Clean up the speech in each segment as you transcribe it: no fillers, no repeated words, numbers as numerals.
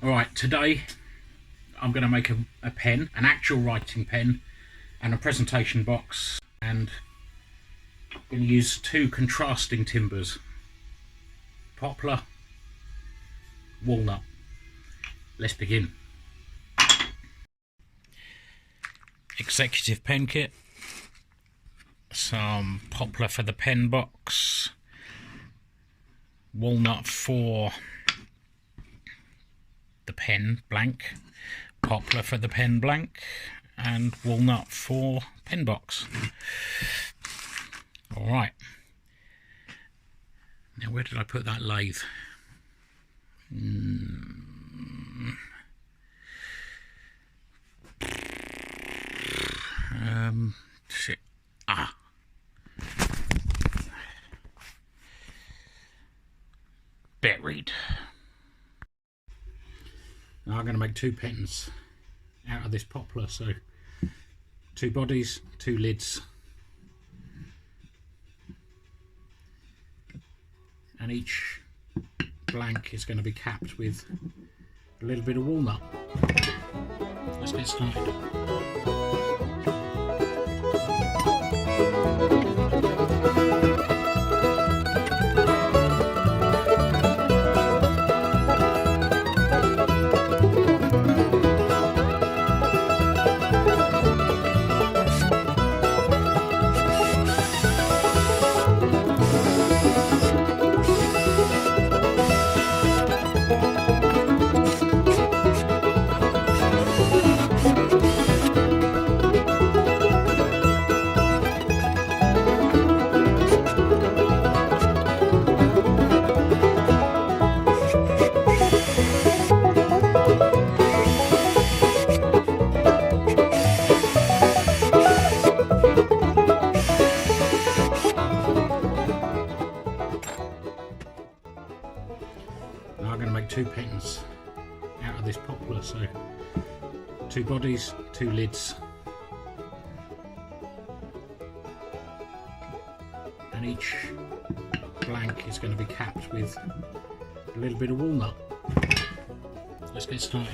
Alright, today I'm going to make a pen, an actual writing pen, and a presentation box, and I'm going to use two contrasting timbers, poplar, walnut. Let's begin. Executive pen kit, some poplar for the pen box, walnut for the pen blank, poplar for the pen blank, and walnut for pen box. Alright, now where did I put that lathe? Shit. Buried. Now I'm going to make two pens out of this poplar, so two bodies, two lids, and each blank is going to be capped with a little bit of walnut. Let's get started. Now I'm going to make two pens out of this poplar, so two bodies, two lids, and each blank is going to be capped with a little bit of walnut. Let's get started.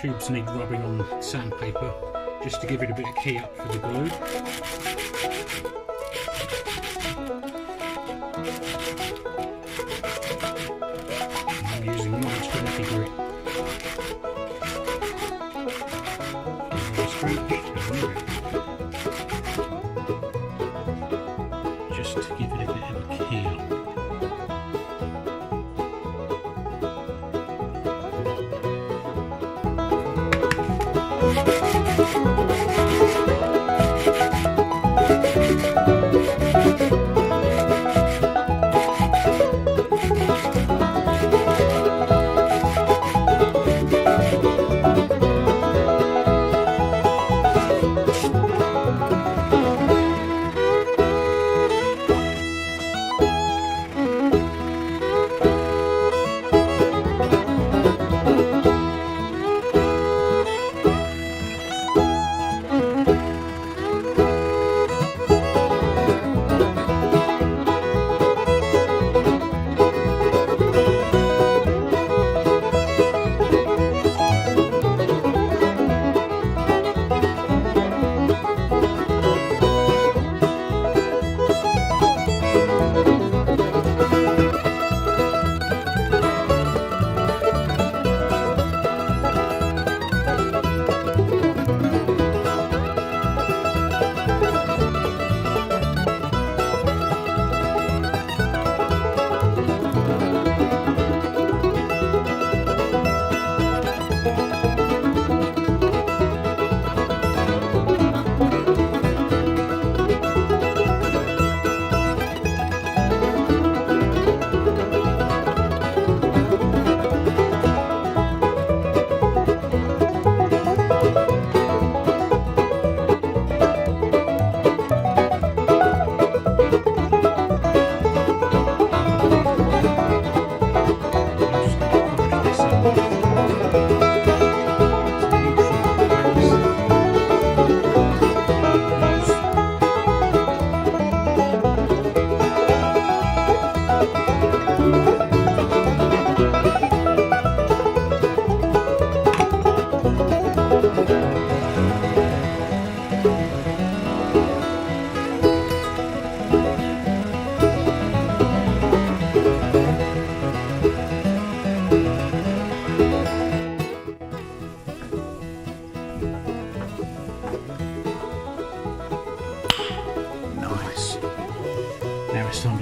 Tubes need rubbing on sandpaper just to give it a bit of key up for the glue. I'm using 120 grit. Just to give it a bit of a key up.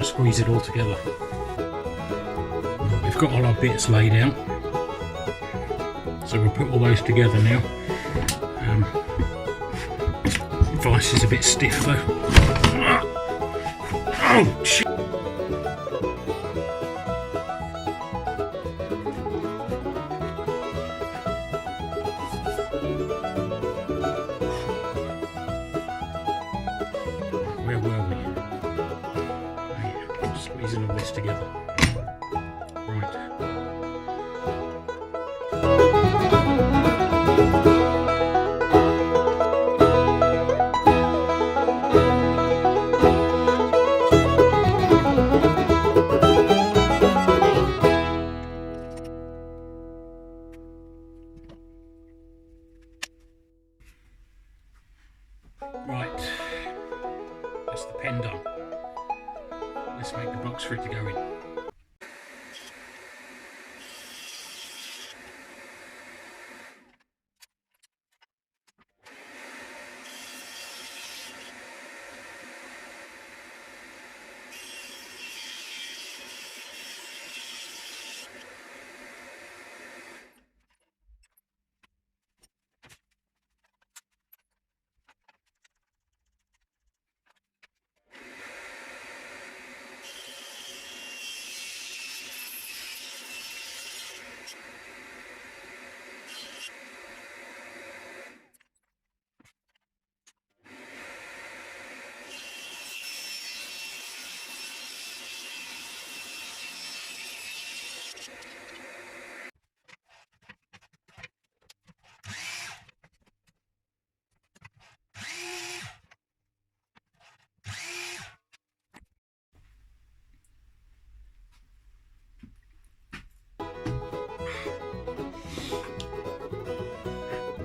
squeeze it all together. We've got all our bits laid out, so we'll put all those together now. Vice is a bit stiff though. Oh shit! Where were we? Oh, yeah, squeezing all this together. Right. Right, that's the pen done. Let's make the box for it to go in.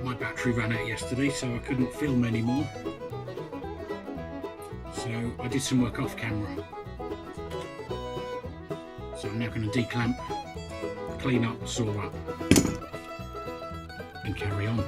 My battery ran out yesterday, so I couldn't film anymore. So I did some work off camera. So I'm now going to declamp, clean up, saw up, and carry on.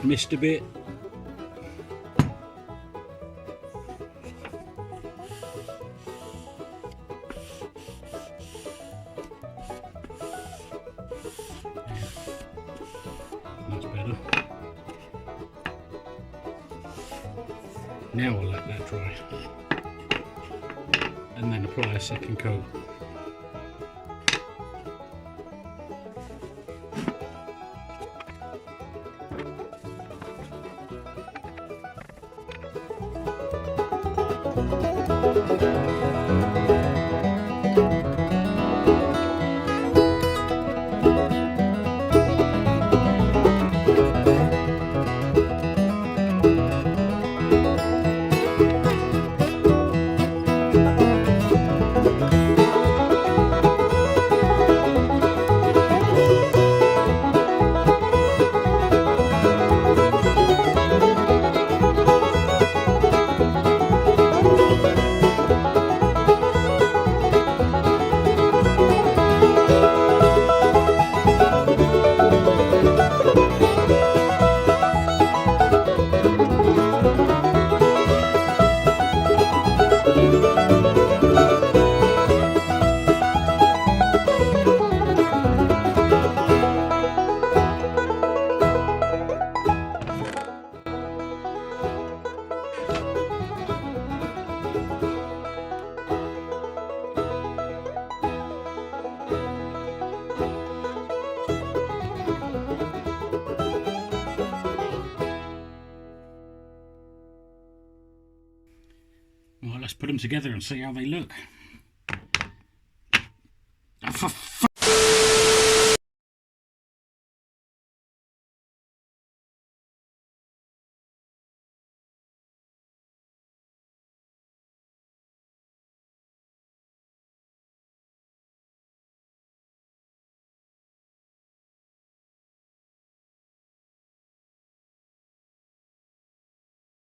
missed a bit. That's better. Now I'll let that dry and then apply a second coat. Well, let's put them together and see how they look.